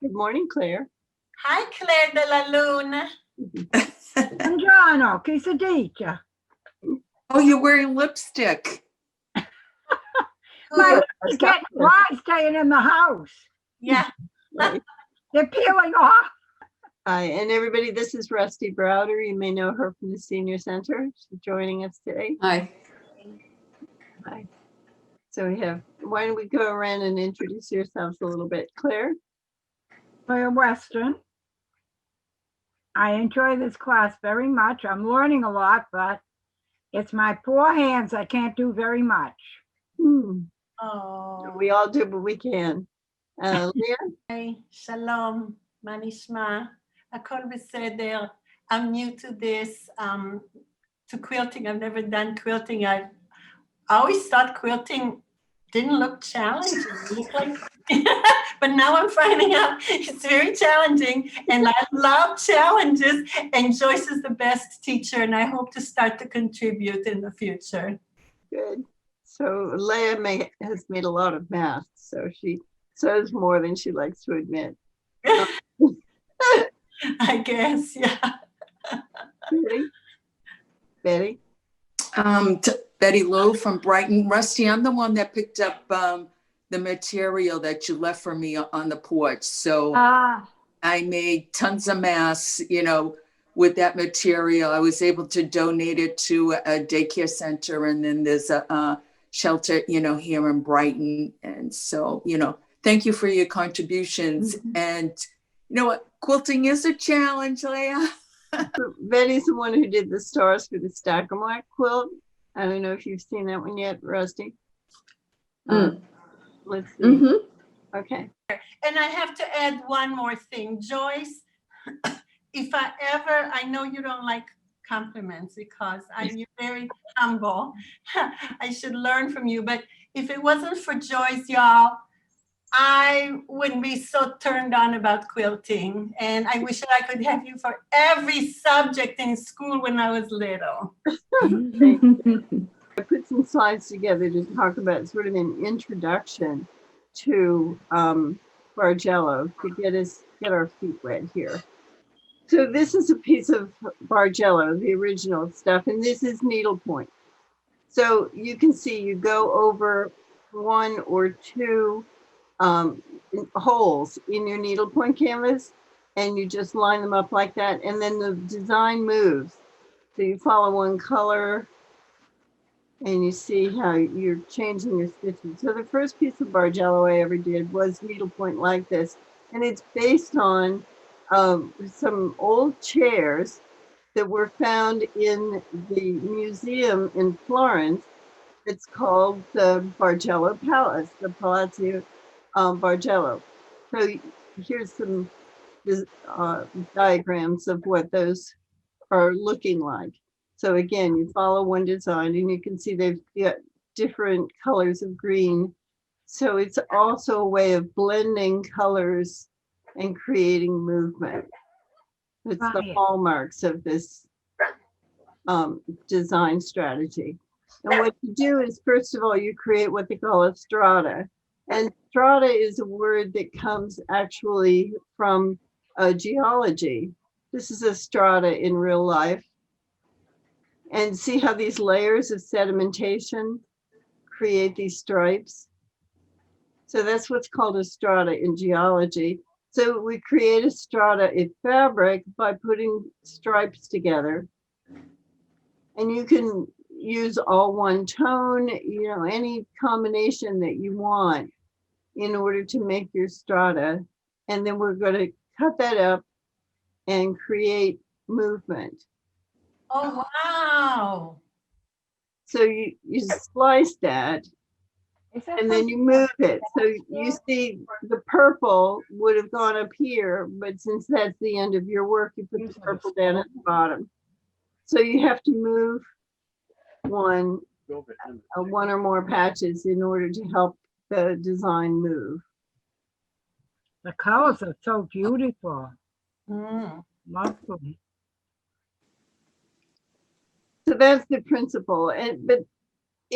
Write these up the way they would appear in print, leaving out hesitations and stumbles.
Good morning, Claire. Hi, Claire de la Luna. Buongiorno, che si dice? Oh, you're wearing lipstick. My lips get dry staying in the house. Yeah. Right. They're peeling off. Hi, and everybody, this is Rusty Browder. You may know her from the Senior Center. She's joining us today. Hi. Hi. So we have, why don't we go around and introduce yourselves a little bit? Claire? Claire Western. I enjoy this class very much. I'm learning a lot, but it's my poor hands. I can't do very much. Oh. We all do what we can. Leah? Hi, shalom, manishma. Akol beseder. I'm new to this, to quilting. I've never done quilting. I always thought quilting didn't look challenging. It looked like, but now I'm finding out it's very challenging, and I love challenges. And Joyce is the best teacher, and I hope to start to contribute in the future. Good. So Leah has made a lot of math, so she says more than she likes to admit. I guess, yeah. Betty? Betty Lou from Brighton. Rusty, I'm the one that picked up the material that you left for me on the porch. So I made tons of masks, with that material. I was able to donate it to a daycare center, and then there's a shelter, here in Brighton. And so, thank you for your contributions. Mm-hmm. And you know what? Quilting is a challenge, Leah. Betty's the one who did the stars for the Stack-A-Mack quilt. I don't know if you've seen that one yet, Rusty. Let's see. Mm-hmm. Okay. And I have to add one more thing. Joyce, if I know you don't like compliments because you're very humble. I should learn from you. But if it wasn't for Joyce, y'all, I wouldn't be so turned on about quilting. And I wish that I could have you for every subject in school when I was little. I put some slides together to talk about sort of an introduction to bargello to get our feet wet here. So this is a piece of bargello, the original stuff, and this is needlepoint. So you can see you go over one or two holes in your needlepoint canvas, and you just line them up like that, and then the design moves. So you follow one color, and you see how you're changing your stitches. So the first piece of bargello I ever did was needlepoint like this, and it's based on some old chairs that were found in the museum in Florence. It's called the Bargello Palace, the Palazzo Bargello. So here's some diagrams of what those are looking like. So again, you follow one design, and you can see they've got different colors of green. So it's also a way of blending colors and creating movement. It's the hallmarks of this design strategy. And what you do is, first of all, you create what they call a strata. And strata is a word that comes actually from geology. This is a strata in real life. And see how these layers of sedimentation create these stripes? So that's what's called a strata in geology. So we create a strata in fabric by putting stripes together. And you can use all one tone, any combination that you want in order to make your strata. And then we're going to cut that up and create movement. Oh, wow. So you slice that, and then you move it. So you see the purple would have gone up here, but since that's the end of your work, you put the purple down at the bottom. So you have to move one or more patches in order to help the design move. The colors are so beautiful. Lovely. So that's the principle. But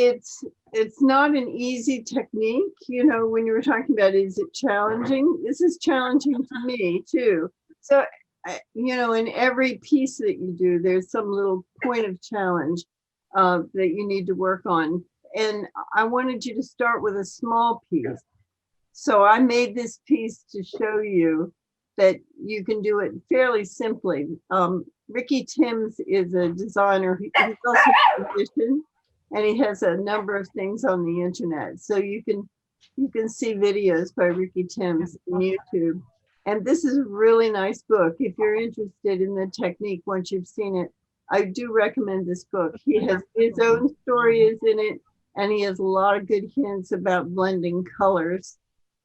it's not an easy technique. You know, when you were talking about, is it challenging? This is challenging to me too. So, you know, in every piece that you do, there's some little point of challenge that you need to work on. And I wanted you to start with a small piece. So I made this piece to show you that you can do it fairly simply. Ricky Timms is a designer. He's also a musician, and he has a number of things on the internet. So you can see videos by Ricky Timms on YouTube. And this is a really nice book. If you're interested in the technique, once you've seen it, I do recommend this book. He has his own stories in it, and he has a lot of good hints about blending colors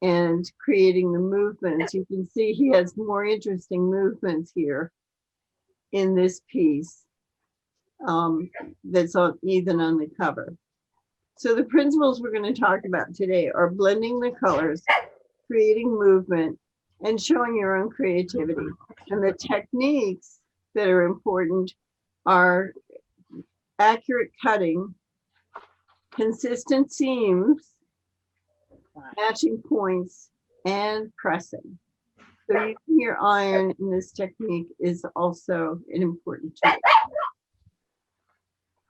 and creating the movements. You can see he has more interesting movements here in this piece that's on even on the cover. So the principles we're going to talk about today are blending the colors, creating movement, and showing your own creativity. And the techniques that are important are accurate cutting, consistent seams, matching points, and pressing. So using your iron in this technique is also an important tool.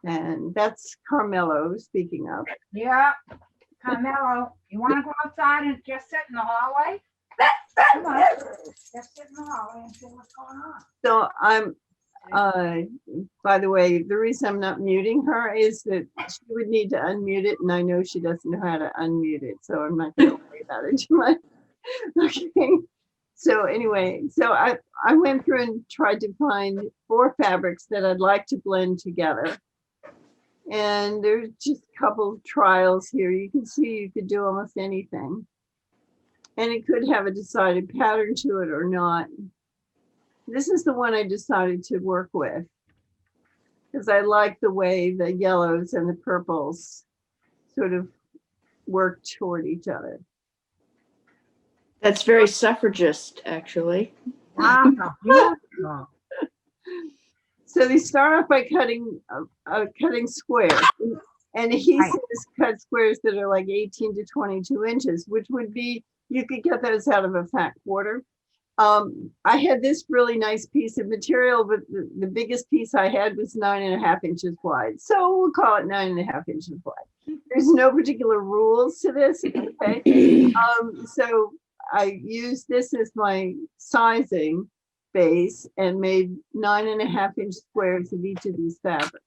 And that's Carmelo speaking of. Yeah, Carmelo, you want to go outside and just sit in the hallway? Come on, just sit in the hallway and see what's going on. So I'm, by the way, the reason I'm not muting her is that she would need to unmute it, and I know she doesn't know how to unmute it, so I'm not going to worry about it too much. Okay. So anyway, so I went through and tried to find 4 fabrics that I'd like to blend together. And there's just a couple of trials here. You can see you could do almost anything. And it could have a decided pattern to it or not. This is the one I decided to work with because I like the way the yellows and the purples sort of work toward each other. That's very suffragist, actually. Wow, beautiful. So they start off by cutting squares, and he Right. says cut squares that are like 18 to 22 inches, which would be, you could get those out of a fat quarter. I had this really nice piece of material, but the biggest piece I had was 9.5 inches wide. So we'll call it 9.5 inches wide. There's no particular rules to this, okay? So I used this as my sizing base and made 9.5 inch squares of each of these fabrics.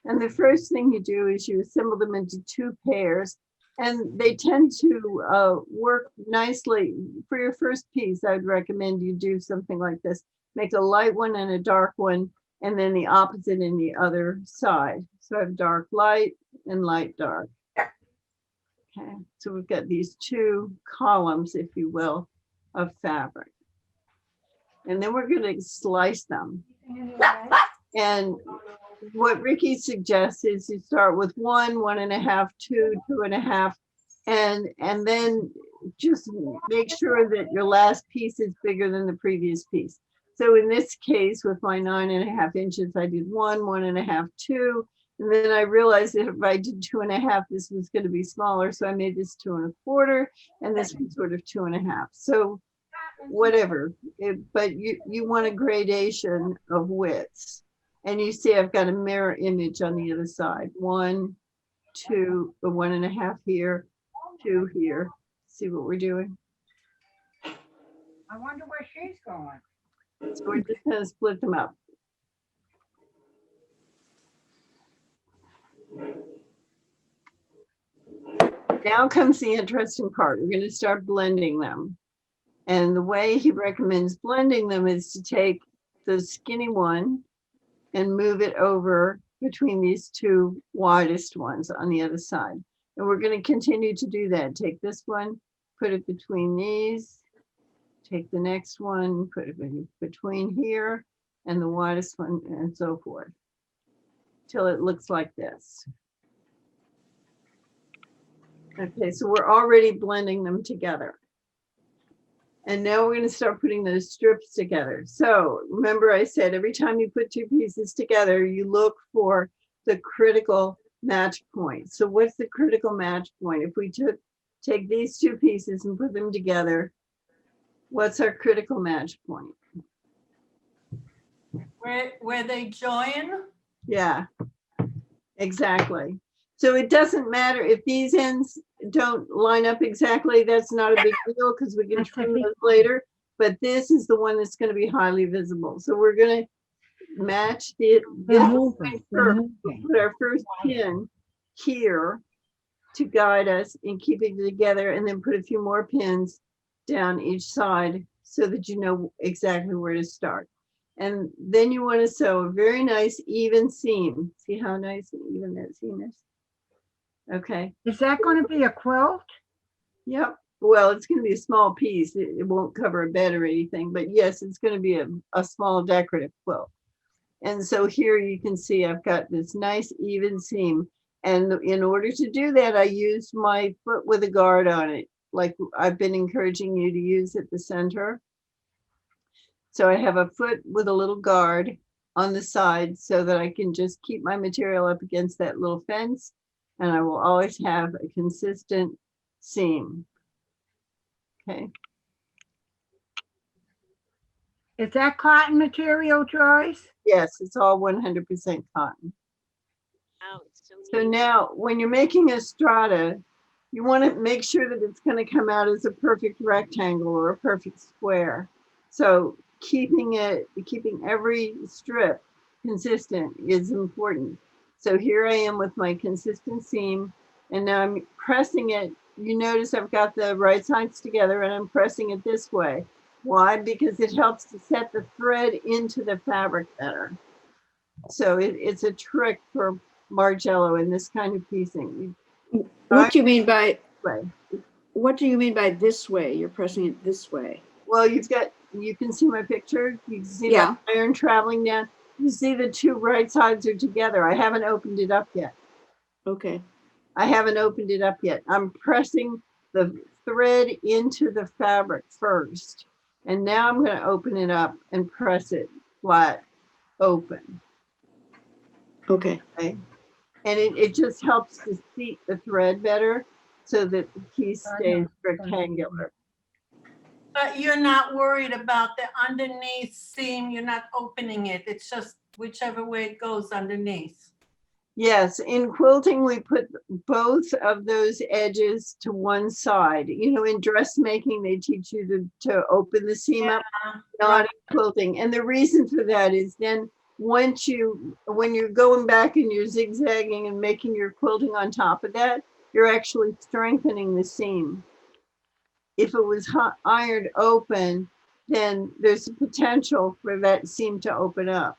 And the first thing you do is you assemble them into 2 pairs, and they tend to work nicely. For your first piece, I'd recommend you do something like this. Make a light one and a dark one, and then the opposite in the other side. So I have dark light and light dark. Okay, so we've got these 2 columns, if you will, of fabric. And then we're going to slice them. And what Ricky suggests is you start with 1, 1.5, 2, 2.5, and then just make sure that your last piece is bigger than the previous piece. So in this case, with my 9.5 inches, I did 1, 1.5, 2, and then I realized that if I did 2.5, this was going to be smaller, so I made this 2.25, and this was sort of 2.5. So whatever, but you want a gradation of widths. And you see I've got a mirror image on the other side. 1, 2, 1.5 here, 2 here. See what we're doing? I wonder where she's going. So we're just going to split them up. Now comes the interesting part. We're going to start blending them. And the way he recommends blending them is to take the skinny one and move it over between these 2 widest ones on the other side. And we're going to continue to do that. Take this one, put it between these, take the next one, put it between here and the widest one, and so forth, till it looks like this. Okay, so we're already blending them together. And now we're going to start putting those strips together. So remember I said every time you put 2 pieces together, you look for the critical match point. So what's the critical match point? If we take these two pieces and put them together, what's our critical match point? Where they join? Yeah, exactly. So it doesn't matter if these ends don't line up exactly, that's not a big deal because we can That's trim okay. those later. But this is the one that's going to be highly visible. So we're going to match this They're moving, they're first. moving. Put our first pin here to guide us in keeping it together, and then put a few more pins down each side so that you know exactly where to start. And then you want to sew a very nice even seam. See how nice and even that seam is? Okay. Is that going to be a quilt? Yep. Well, it's going to be a small piece. It won't cover a bed or anything, but yes, it's going to be a small decorative quilt. And so here you can see I've got this nice even seam. And in order to do that, I used my foot with a guard on it, like I've been encouraging you to use at the center. So I have a foot with a little guard on the side so that I can just keep my material up against that little fence, and I will always have a consistent seam. Okay. Is that cotton material, Joyce? Yes, it's all 100% cotton. Wow, it's so So neat. now when you're making a strata, you want to make sure that it's going to come out as a perfect rectangle or a perfect square. So keeping every strip consistent is important. So here I am with my consistent seam, and now I'm pressing it. You notice I've got the right sides together and I'm pressing it this way. Why? Because it helps to set the thread into the fabric better. So it's a trick for bargello in this kind of piecing. What do you mean by, Way. what do you mean by this way? You're pressing it this way. Well, you can see my picture. You can see Yeah. that iron traveling down. You see the two right sides are together. I haven't opened it up yet. Okay. I haven't opened it up yet. I'm pressing the thread into the fabric first. And now I'm going to open it up and press it flat open. Okay. Okay. And it just helps to seat the thread better so that the piece stays rectangular. But you're not worried about the underneath seam, you're not opening it, it's just whichever way it goes underneath. Yes, in quilting, we put both of those edges to one side. You know, in dressmaking, they teach you to open the seam up, not in quilting. And the reason for that is then when you're going back and you're zigzagging and making your quilting on top of that, you're actually strengthening the seam. If it was ironed open, then there's a potential for that seam to open up.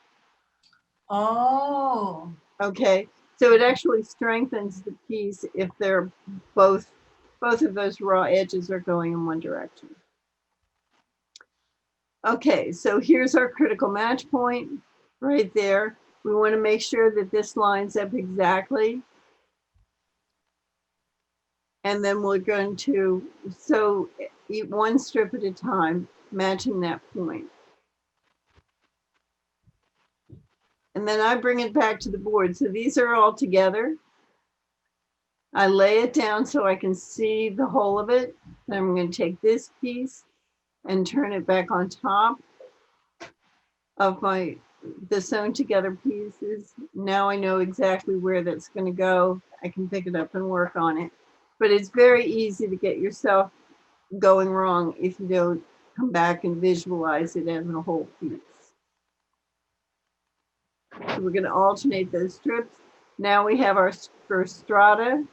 Oh. Okay, so it actually strengthens the piece if they're both of those raw edges are going in one direction. Okay, so here's our critical match point right there. We want to make sure that this lines up exactly. And then we're going to sew one strip at a time, matching that point. And then I bring it back to the board. So these are all together. I lay it down so I can see the whole of it. Then I'm going to take this piece and turn it back on top of the sewn together pieces. Now I know exactly where that's going to go. I can pick it up and work on it. But it's very easy to get yourself going wrong if you don't come back and visualize it as a whole piece. So we're going to alternate those strips. Now we have our first strata,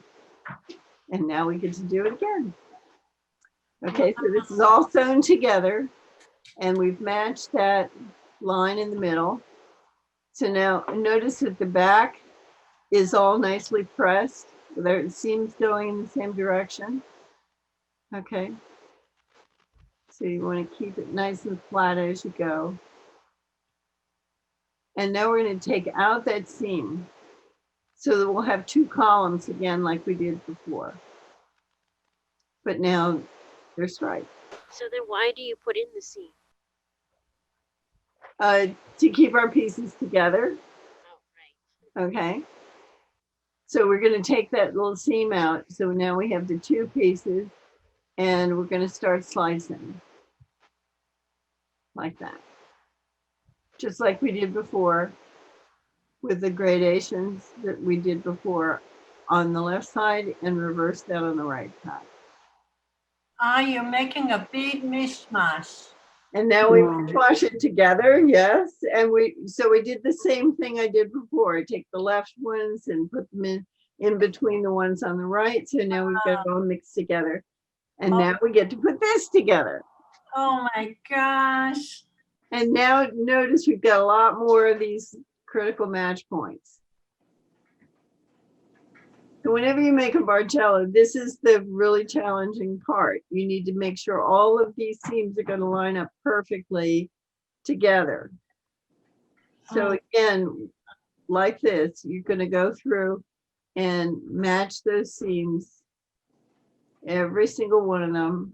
and now we get to do it again. Okay, so this is all sewn together, and we've matched that line in the middle. So now notice that the back is all nicely pressed. There seams going in the same direction. Okay. So you want to keep it nice and flat as you go. And now we're going to take out that seam so that we'll have two columns again like we did before. But now they're striped. So then why do you put in the seam? To keep our pieces together. Oh, right. Okay. So we're going to take that little seam out. So now we have the 2 pieces, and we're going to start slicing like that. Just like we did before with the gradations that we did before on the left side, and reverse that on the right side. You're making a big mishmash. And now we Wow. wash it together, yes. And we did the same thing I did before. I take the left ones and put them in between the ones on the right. So now we've got it all mixed together. And now we get to put this together. Oh my gosh. And now notice we've got a lot more of these critical match points. So whenever you make a bargello, this is the really challenging part. You need to make sure all of these seams are going to line up perfectly together. So again, like this, you're going to go through and match those seams, every single one of them,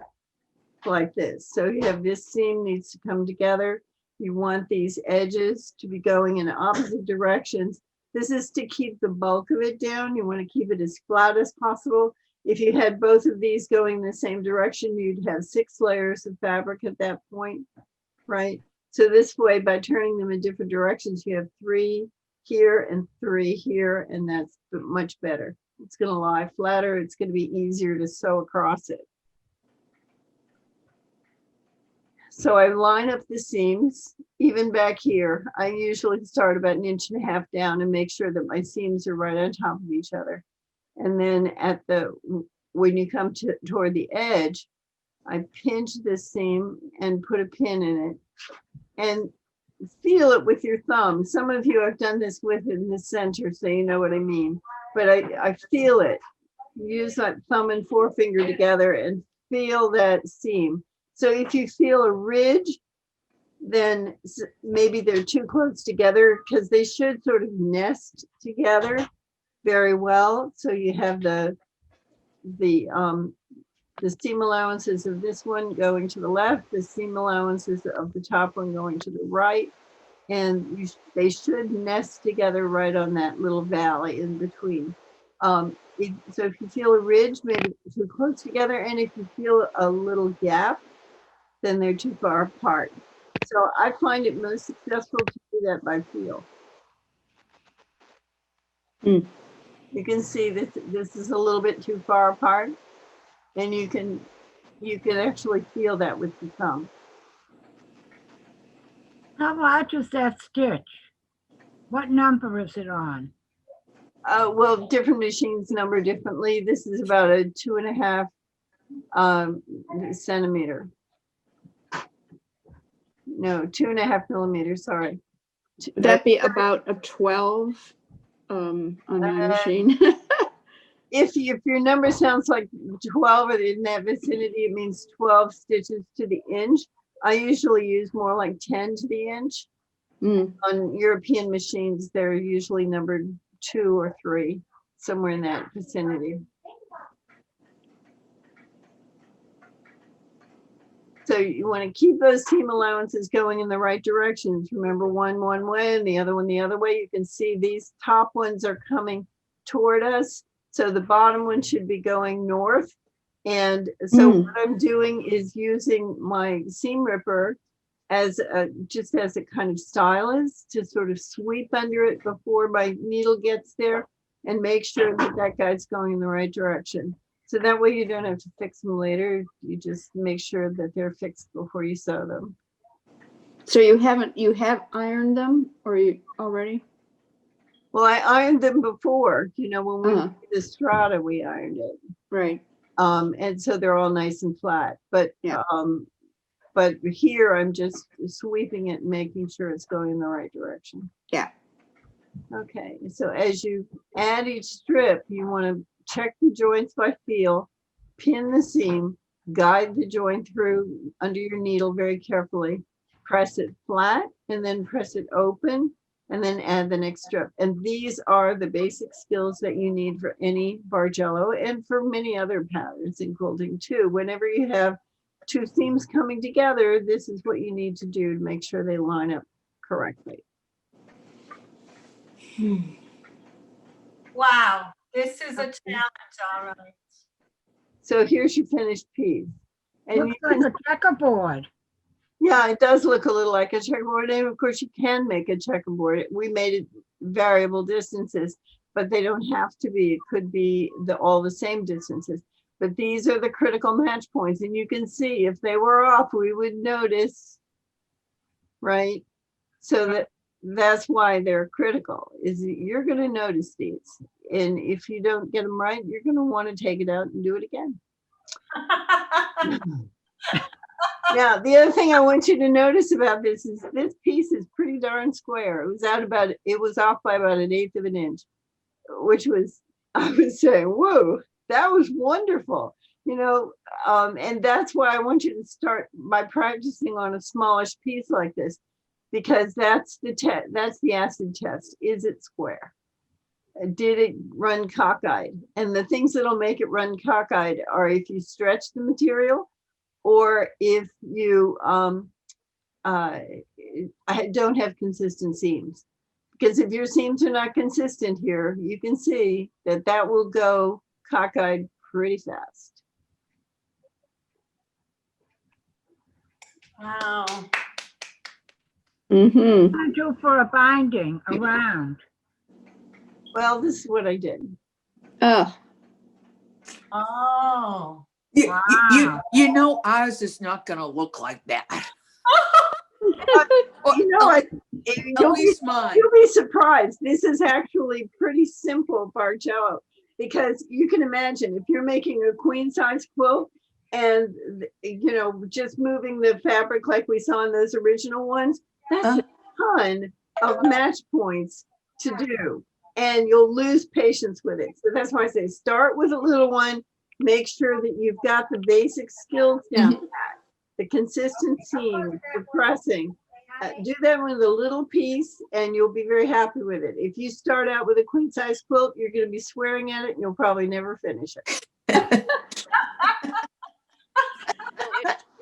like this. So you have this seam needs to come together. You want these edges to be going in opposite directions. This is to keep the bulk of it down. You want to keep it as flat as possible. If you had both of these going in the same direction, you'd have 6 layers of fabric at that point, right? So this way, by turning them in different directions, you have 3 here and 3 here, and that's much better. It's going to lie flatter. It's going to be easier to sew across it. So I line up the seams, even back here. I usually start about 1.5 inches down and make sure that my seams are right on top of each other. And then when you come toward the edge, I pinch this seam and put a pin in it and feel it with your thumb. Some of you I've done this with in the center, so you know what I mean. But I feel it. Use that thumb and forefinger together and feel that seam. So if you feel a ridge, then maybe they're too close together, because they should sort of nest together very well. So you have the seam allowances of this one going to the left, the seam allowances of the top one going to the right, and they should nest together right on that little valley in between. So if you feel a ridge, maybe too close together, and if you feel a little gap, then they're too far apart. So I find it most successful to do that by feel. Mm. You can see that this is a little bit too far apart, and you can actually feel that with the thumb. How large is that stitch? What number is it on? Well, different machines number differently. This is about a 2.5 centimeter. No, 2.5 millimeters, sorry. Would that be about a 12 on my machine? If your number sounds like 12 or in that vicinity, it means 12 stitches to the inch. I usually use more like 10 to the inch. Mm. On European machines, they're usually numbered 2 or 3, somewhere in that vicinity. So you want to keep those seam allowances going in the right directions. Remember, one way and the other one the other way. You can see these top ones are coming toward us. So the bottom one should be going north. And so what I'm doing is using my seam ripper as just as a kind of stylus to sort of sweep under it before my needle gets there and make sure that that guy's going in the right direction. So that way you don't have to fix them later. You just make sure that they're fixed before you sew them. So you have ironed them, or you already? Well, I ironed them before, when we did the strata, we ironed it. Right. And so they're all nice and flat, but Yeah. But here I'm just sweeping it and making sure it's going in the right direction. Yeah. Okay, so as you add each strip, you want to check the joints by feel, pin the seam, guide the joint through under your needle very carefully, press it flat, and then press it open, and then add the next strip. And these are the basic skills that you need for any bargello and for many other patterns in quilting too. Whenever you have 2 seams coming together, this is what you need to do to make sure they line up correctly. Wow. This is a challenge, all right. So here's your finished piece. And Looks you like can, a checkerboard. yeah, it does look a little like a checkerboard. And of course, you can make a checkerboard. We made it variable distances, but they don't have to be. It could be all the same distances. But these are the critical match points. And you can see if they were off, we would notice, right? So that's why they're critical, is that you're going to notice these. And if you don't get them right, you're going to want to take it out and do it again. Now, the other thing I want you to notice about this is this piece is pretty darn square. It was off by about 1/8 of an inch, which was, I was saying, whoa, that was wonderful. You know, and that's why I want you to start by practicing on a smallish piece like this, because that's the acid test. Is it square? Did it run cockeyed? And the things that'll make it run cockeyed are if you stretch the material, or if you don't have consistent seams. Because if your seams are not consistent here, you can see that will go cockeyed pretty fast. Wow. Mm-hmm. I do for a binding around. Well, this is what I did. Oh, Oh. You know, ours is not gonna look like that. You know, At least mine. you'll be surprised. This is actually pretty simple bargello, because you can imagine if you're making a queen size quilt and, you know, just moving the fabric like we saw in those original ones, that's a ton of match points to do, and you'll lose patience with it. So that's why I say start with a little one, make sure that you've got the basic skills down pat, the consistent seam, the pressing. Do that with a little piece and you'll be very happy with it. If you start out with a queen size quilt, you're going to be swearing at it and you'll probably never finish it.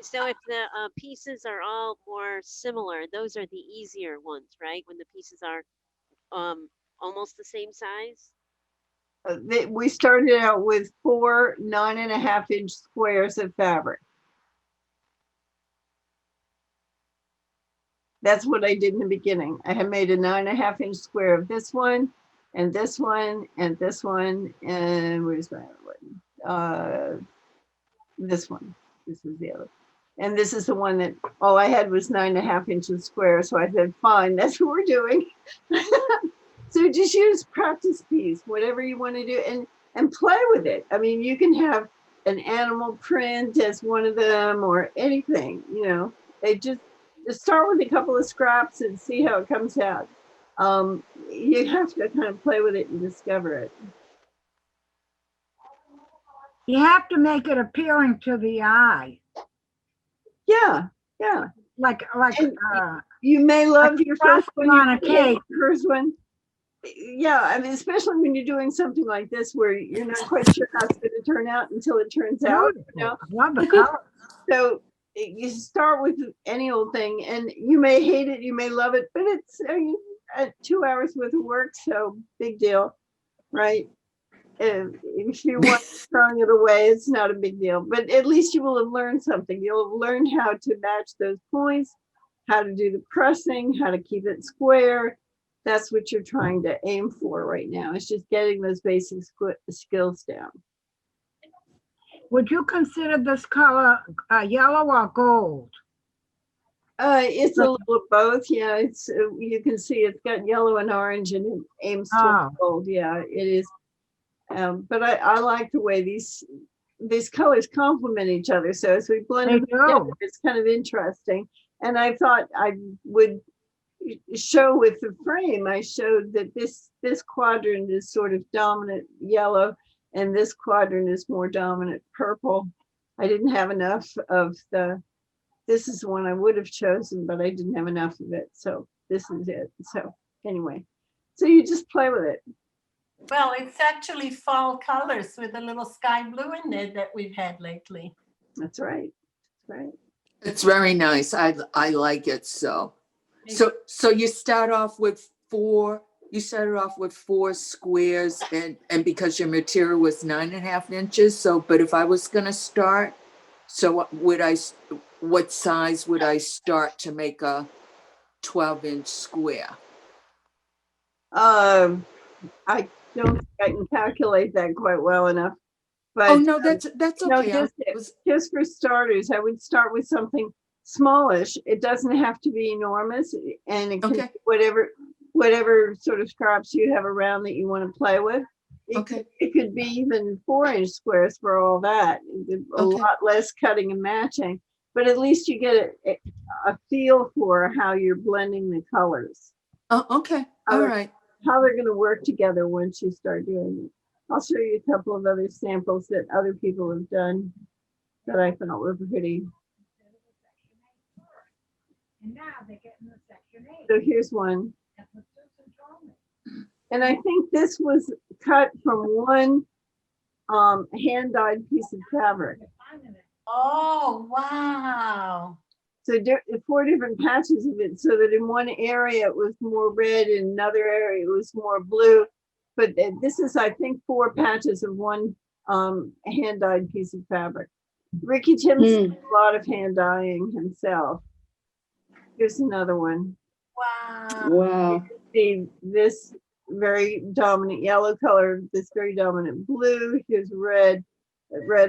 So if the pieces are all more similar, those are the easier ones, right? When the pieces are almost the same size? We started out with 4 9.5-inch squares of fabric. That's what I did in the beginning. I had made a 9.5-inch square of this one, and this one, and this one, and where's my other one? This one. This is the other. And this is the one that all I had was 9.5 inches square. So I said, fine, that's what we're doing. So just use practice piece, whatever you want to do, and play with it. I mean, you can have an animal print as one of them or anything, you know. They just start with a couple of scraps and see how it comes out. You have to kind of play with it and discover it. You have to make it appealing to the eye. Yeah, yeah. Like And you may love like your first one, frosting on a you may hate cake. your first one. Yeah, I mean, especially when you're doing something like this where you're not quite sure how it's going to turn out until it turns out. You know? I love the color. So you start with any old thing, and you may hate it, you may love it, but it's 2 hours worth of work, so big deal, right? If you want throwing it away, it's not a big deal, but at least you will have learned something. You'll have learned how to match those points, how to do the pressing, how to keep it square. That's what you're trying to aim for right now. It's just getting those basic skills down. Would you consider this color yellow or gold? It's a little of both. Yeah, it's you can see it's got yellow and orange, and it aims to gold. Yeah, it is. But I like the way these colors complement each other. So as we blend them together, it's kind of interesting. And I thought I would show with the frame. I showed that this quadrant is sort of dominant yellow, and this quadrant is more dominant purple. I didn't have enough of this is the one I would have chosen, but I didn't have enough of it. So this is it. So anyway, so you just play with it. Well, it's actually fall colors with a little sky blue in there that we've had lately. That's right. That's right. It's very nice. I like it so. So you start off with 4 You started off with 4 squares and because your material was 9.5 inches. So, but if I was gonna start, so what size would I start to make a 12-inch square? I don't think I can calculate that quite well enough. But Oh, no, that's no, okay. just for starters, I would start with something smallish. It doesn't have to be enormous, and it can Okay. be whatever sort of scraps you have around that you want to play with. Okay. It could be even 4-inch squares for all that. A Okay. lot less cutting and matching, but at least you get a feel for how you're blending the colors, Oh, okay. All right. how they're going to work together once you start doing it. I'll show you a couple of other samples that other people have done that I thought were pretty. And now they're getting the section 8. So here's one. And I think this was cut from one hand-dyed piece of fabric. Oh, wow. So 4 different patches of it, so that in one area it was more red, in another area it was more blue. But this is, I think, 4 patches of one hand-dyed piece of fabric. Ricky Timms did a lot of hand dyeing himself. Here's another one. Wow. Wow. See this very dominant yellow color, this very dominant blue. Here's red,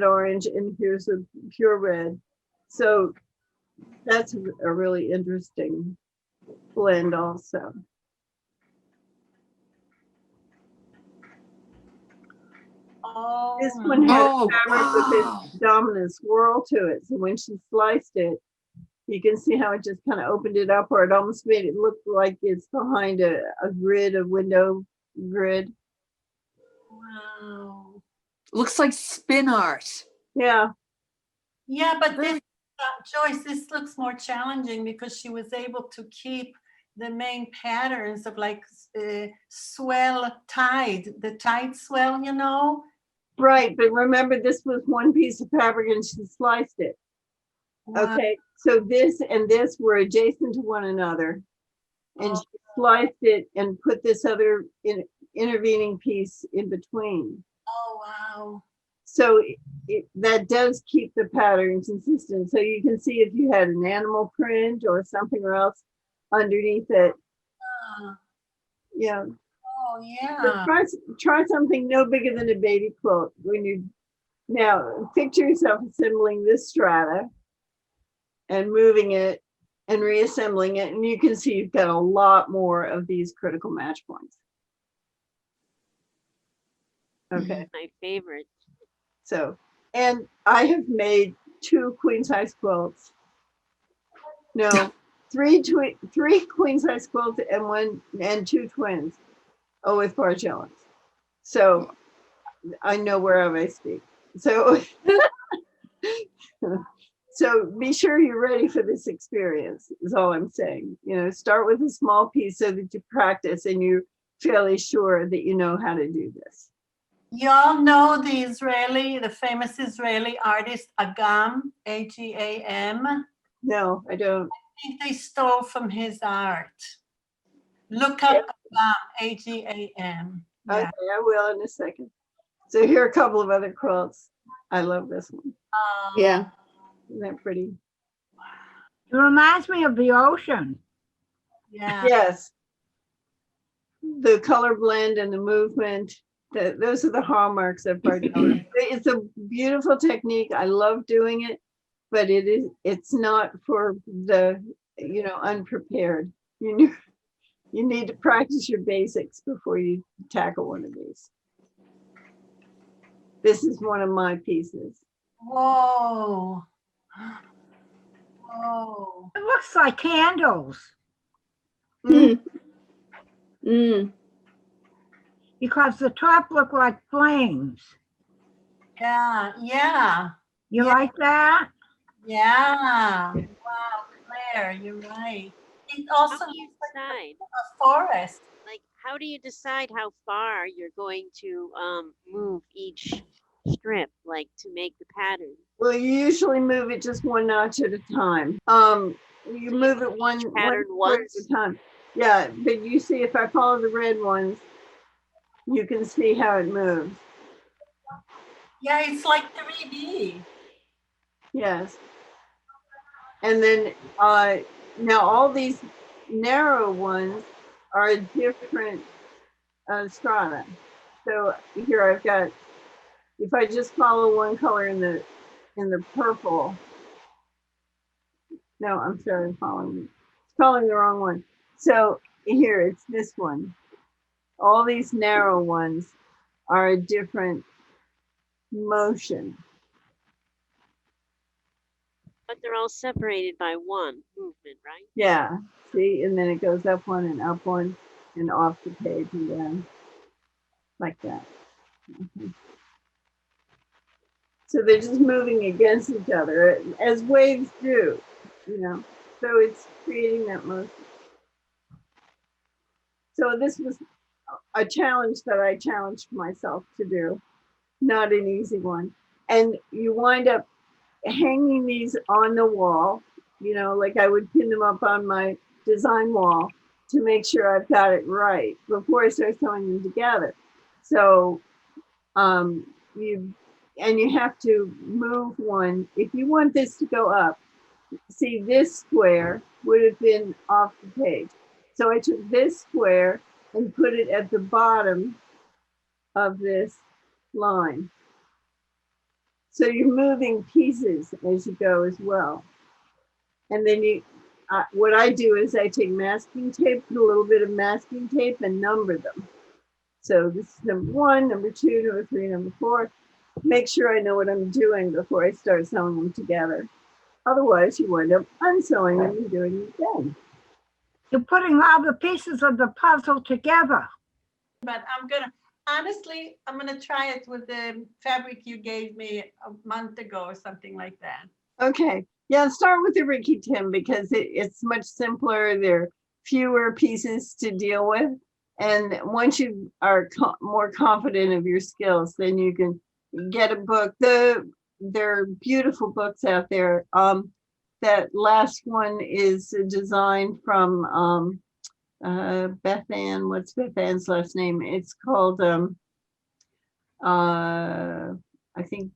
orange, and here's a pure red. So that's a really interesting blend also. Oh, This one had Oh, fabric with wow. this dominant swirl to it. So when she sliced it, you can see how it just kind of opened it up, or it almost made it look like it's behind a grid, a window grid. wow. Looks like spin art. Yeah, Yeah, but Very- this, Joyce, this looks more challenging because she was able to keep the main patterns of like swell tide, the tide swell, you know? right. But remember, this was one piece of fabric and she sliced it. Wow. Okay, so this and this were adjacent to one another. And she sliced it and put this other intervening piece in between. Oh, wow. So that does keep the pattern consistent. So you can see if you had an animal print or something else underneath it. Yeah. Oh, But yeah. try something no bigger than a baby quilt. Now picture yourself assembling this strata and moving it and reassembling it, and you can see you've got a lot more of these critical match points. Okay. My favorite. So, and I have made 2 queen size quilts. No, 3 queen size quilts and 2 twins. Oh, with bargellos. So I know whereof I speak. So, so be sure you're ready for this experience, is all I'm saying. Start with a small piece so that you practice and you're fairly sure that you know how to do this. Y'all know the famous Israeli artist Agam, Agam? No, I don't. I think they stole from his art. Look up Agam, Agam. Okay, Yeah. I will in a second. So here are a couple of other quilts. I love this one. Yeah. Isn't that pretty? It reminds me of the ocean. Yeah. Yes. The color blend and the movement, those are the hallmarks of bargello. It's a beautiful technique. I love doing it, but it's not for the unprepared. You need to practice your basics before you tackle one of these. This is one of my pieces. Whoa. Whoa. It looks like candles Mm. because the top look like flames. Yeah. Yeah. You Yeah. like that? Yeah. Wow, Claire, you're right. It also How do you looks like decide? a forest. Like, how do you decide how far you're going to move each strip, like to make the pattern? Well, you usually move it just one notch at a time. You move it one pattern square at once? a time. Yeah, but you see, if I follow the red ones, you can see how it moves. Yeah, it's like 3D. Yes. And then now all these narrow ones are different strata. So here I've got, if I just follow one color in the purple, no, I'm sorry, I'm following the wrong one. So here it's this one. All these narrow ones are a different motion. But they're all separated by one movement, right? Yeah, see, and then it goes up one and up one and off the page and down like that. Mhm. So they're just moving against each other as waves do, you know. So it's creating that motion. So this was a challenge that I challenged myself to do, not an easy one. And you wind up hanging these on the wall, you know, like I would pin them up on my design wall to make sure I've got it right before I start sewing them together. So you have to move one. If you want this to go up, see, this square would have been off the page. So I took this square and put it at the bottom of this line. So you're moving pieces as you go as well. And then what I do is I take masking tape, put a little bit of masking tape and number them. So this is number 1, number 2, number 3, number 4. Make sure I know what I'm doing before I start sewing them together. Otherwise, you wind up unsewing them and doing it again. You're putting all the pieces of the puzzle together. But honestly, I'm gonna try it with the fabric you gave me a month ago or something like that. Okay, yeah, start with the Ricky Tim because it's much simpler. There are fewer pieces to deal with. And once you are more confident of your skills, then you can get a book. There are beautiful books out there. That last one is a design from Beth Ann. What's Beth Ann's last name? It's called, I think,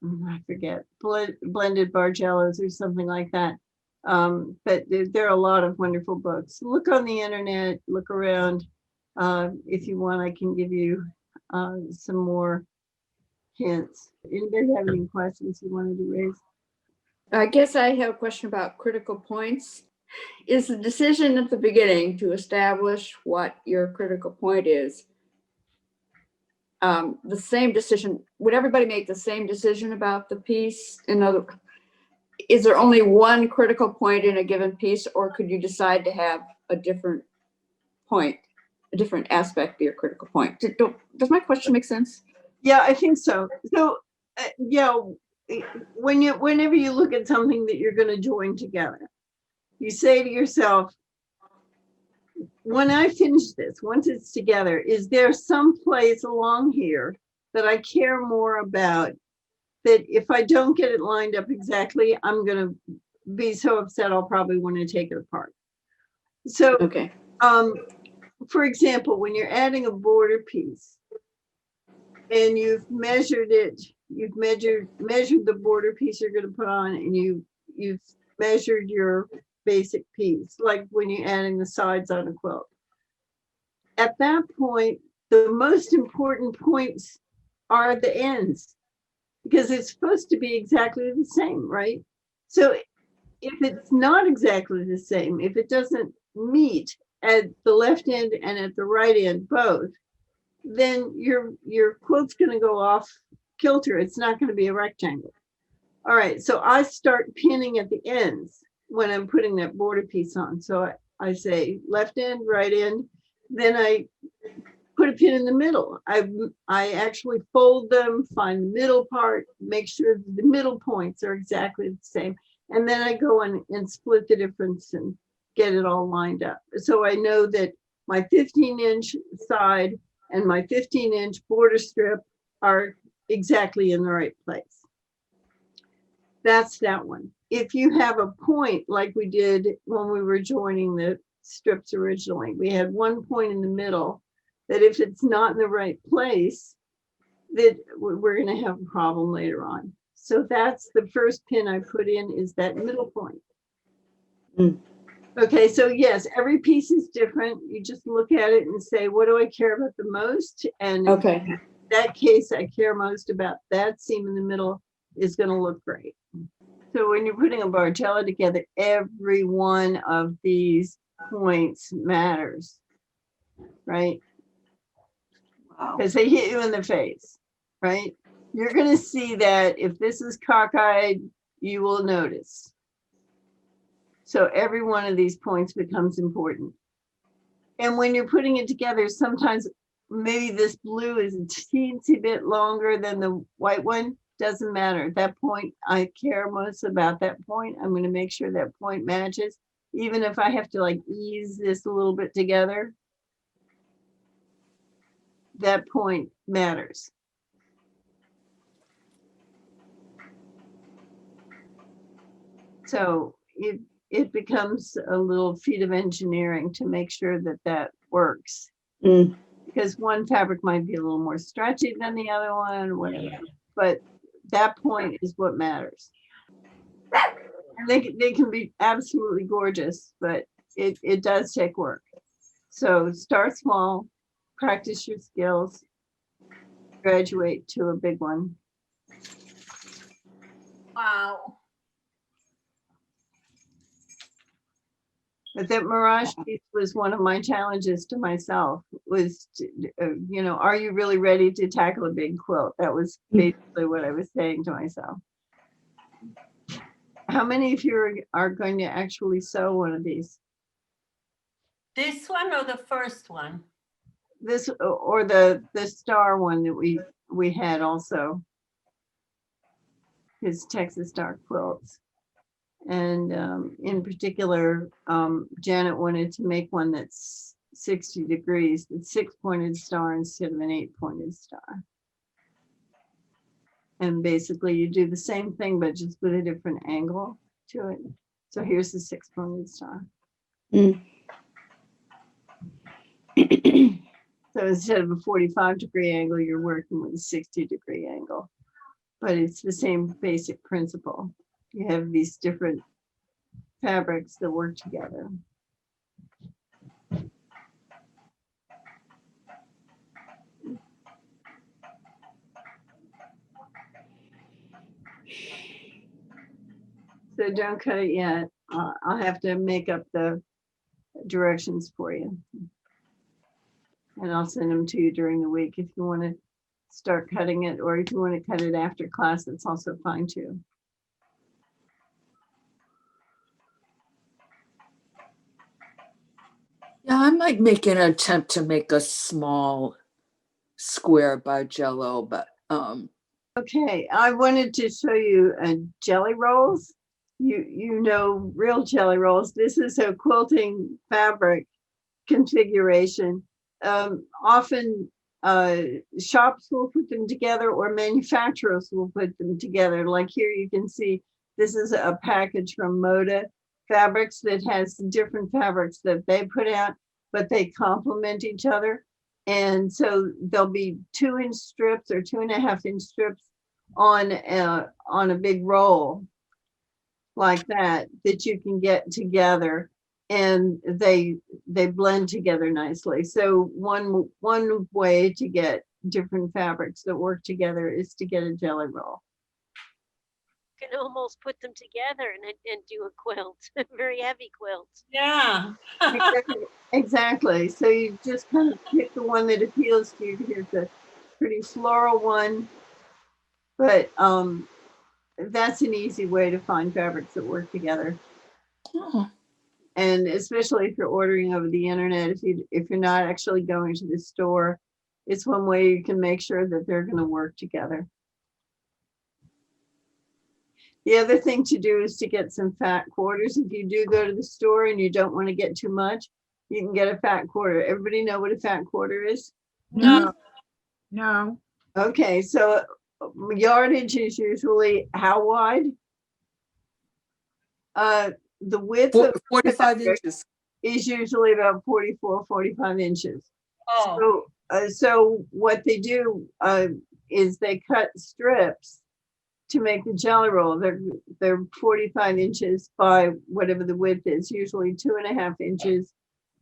I forget, Blended Bargellos or something like that. But there are a lot of wonderful books. Look on the internet, look around. If you want, I can give you some more hints. Anybody have any questions you wanted to raise? I guess I have a question about critical points. Is the decision at the beginning to establish what your critical point is the same decision? Would everybody make the same decision about the piece? Is there only one critical point in a given piece, or could you decide to have a different point, a different aspect of your critical point? Does my question make sense? Yeah, I think so. So, yeah, whenever you look at something that you're going to join together, you say to yourself, when I finish this, once it's together, is there some place along here that I care more about, that if I don't get it lined up exactly, I'm going to be so upset I'll probably want to take it apart. So, Okay. For example, when you're adding a border piece and you've measured it, you've measured the border piece you're going to put on, and you've measured your basic piece, like when you're adding the sides on a quilt. At that point, the most important points are the ends, because it's supposed to be exactly the same, right? So if it's not exactly the same, if it doesn't meet at the left end and at the right end both, then your quilt's going to go off kilter. It's not going to be a rectangle. All right, so I start pinning at the ends when I'm putting that border piece on. So I say left end, right end, then I put a pin in the middle. I actually fold them, find the middle part, make sure the middle points are exactly the same. And then I go and split the difference and get it all lined up. So I know that my 15-inch side and my 15-inch border strip are exactly in the right place. That's that one. If you have a point like we did when we were joining the strips originally. We had one point in the middle that if it's not in the right place, that we're going to have a problem later on. So that's the first pin I put in, is that middle point. Mm. Okay, so yes, every piece is different. You just look at it and say, what do I care about the most? And Okay. in that case, I care most about that seam in the middle is going to look great. So when you're putting a bargello together, every one of these points matters, right? Wow. Because they hit you in the face, right? You're going to see that if this is cockeyed, you will notice. So every one of these points becomes important. And when you're putting it together, sometimes maybe this blue is a teensy bit longer than the white one. Doesn't matter. At that point, I care most about that point. I'm going to make sure that point matches. Even if I have to like ease this a little bit together, that point matters. So it becomes a little feat of engineering to make sure that that works. Mm. Because one fabric might be a little more stretchy than the other one, whatever. But that point is what matters. And they can be absolutely gorgeous, but it does take work. So start small, practice your skills, graduate to a big one. Wow. But that mirage piece was one of my challenges to myself, was, to, you know, are you really ready to tackle a big quilt? That was basically what I was saying to myself. How many of you are going to actually sew one of these? This one or the first one? This or the star one that we had also. His Texas Star quilts. And in particular, Janet wanted to make one that's 60 degrees, the 6-pointed star instead of an 8-pointed star. And basically you do the same thing, but just with a different angle to it. So here's the 6-pointed star. Mm. So instead of a 45-degree angle, you're working with a 60-degree angle. But it's the same basic principle. You have these different fabrics that work together. So don't cut it yet. I'll have to make up the directions for you. And I'll send them to you during the week if you want to start cutting it, or if you want to cut it after class, that's also fine too. Yeah, I might make an attempt to make a small square bargello, but Okay, I wanted to show you jelly rolls. You know real jelly rolls. This is a quilting fabric configuration. Often shops will put them together, or manufacturers will put them together. Like here you can see this is a package from Moda Fabrics that has different fabrics that they put out, but they complement each other. And so there'll be 2-inch strips or 2.5-inch strips on a big roll like that you can get together, and they blend together nicely. So one way to get different fabrics that work together is to get a jelly roll. You can almost put them together and do a quilt, a very heavy quilt. Yeah. Exactly. So you just kind of pick the one that appeals to you. Here's a pretty floral one, but that's an easy way to find fabrics that work together. oh, And especially if you're ordering over the internet, if you're not actually going to the store, it's one way you can make sure that they're going to work together. The other thing to do is to get some fat quarters. If you do go to the store and you don't want to get too much, you can get a fat quarter. Everybody know what a fat quarter is? No, no. Okay, so yardage is usually how wide? The width of 45 fabric. inches. is usually about 44, 45 inches. Oh, So what they do is they cut strips to make the jelly roll. They're 45 inches by whatever the width is, usually 2.5 inches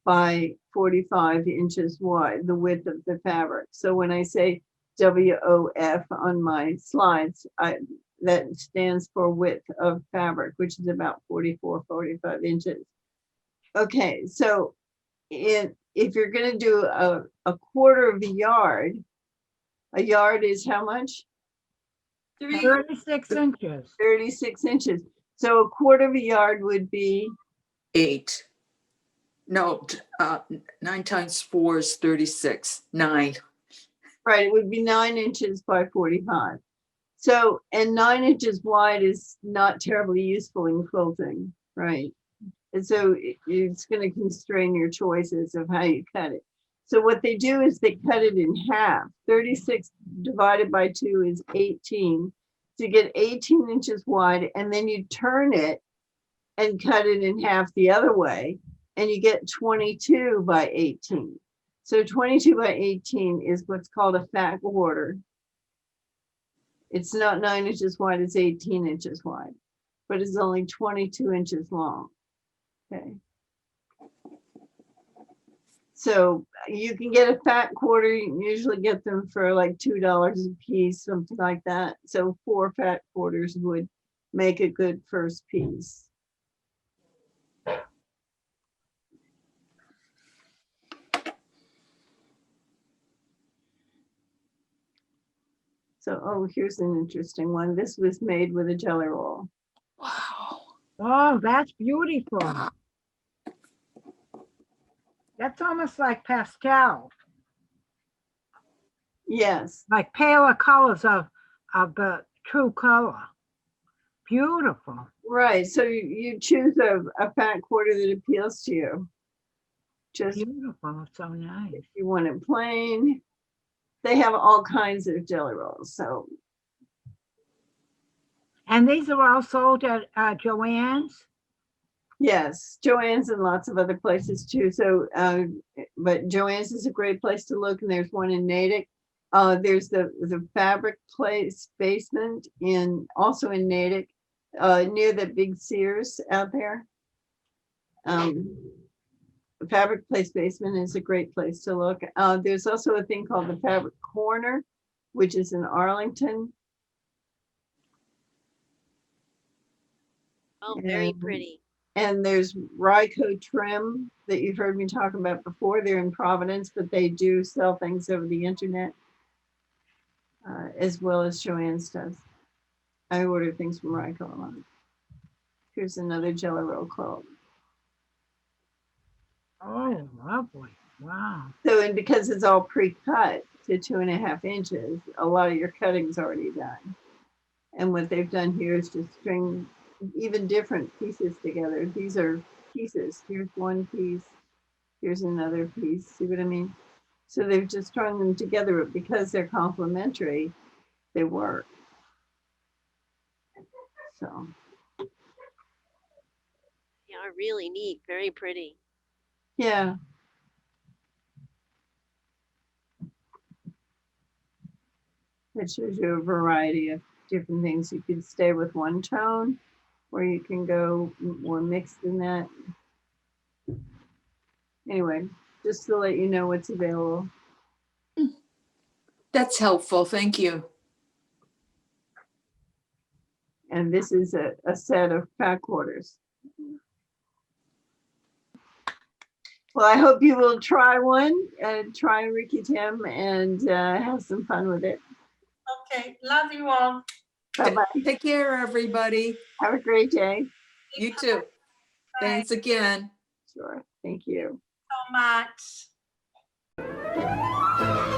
by 45 inches wide, the width of the fabric. So when I say WOF on my slides, that stands for width of fabric, which is about 44, 45 inches. Okay, so if you're going to do a quarter of a yard is how much? 36 inches. 36 inches. So a quarter of a yard would be 8. No, 9 times 4 is 36. 9. right, it would be 9 inches by 45. So, and 9 inches wide is not terribly useful in quilting, right? And so it's going to constrain your choices of how you cut it. So what they do is they cut it in half. 36 divided by 2 is 18. So you get 18 inches wide, and then you turn it and cut it in half the other way, and you get 22 by 18. So 22 by 18 is what's called a fat quarter. It's not 9 inches wide, it's 18 inches wide, but it's only 22 inches long. Okay. So you can get a fat quarter, you can usually get them for like $2 a piece, something like that. So 4 fat quarters would make a good first piece. So, oh, here's an interesting one. This was made with a jelly roll. Wow. Oh, that's beautiful. That's almost like pastel, Yes, like paler colors of the true color. Beautiful. right. So you choose a fat quarter that appeals to you. Just Beautiful. So nice. if you want it plain. They have all kinds of jelly rolls. So And these are all sold at Joann's. yes, Joann's and lots of other places too. So, but Joann's is a great place to look, and there's one in Natick. There's the fabric place basement also in Natick, near the big Sears out there. The fabric place basement is a great place to look. There's also a thing called the Fabric Corner, which is in Arlington. Oh, very And- pretty. And there's Ryco Trim that you've heard me talk about before. They're in Providence, but they do sell things over the internet, as well as Joann's does. I order things from Ryco a lot. Here's another jelly roll quilt. Oh, lovely. Wow. So, and because it's all pre-cut to 2.5 inches, a lot of your cutting's already done. And what they've done here is just string even different pieces together. These are pieces. Here's one piece. Here's another piece. See what I mean? So they've just strung them together, but because they're complementary, they work. So, They are really neat, very pretty. yeah. It shows you a variety of different things. You could stay with one tone, or you can go more mixed than that. Anyway, just to let you know what's available. That's helpful. Thank you. And this is a set of fat quarters. Well, I hope you will try one, try Ricky Tim, and have some fun with it. okay. Love you all. Bye-bye. Take care, everybody. Have a great day. You too. Thanks again. Sure. Thank you. So much.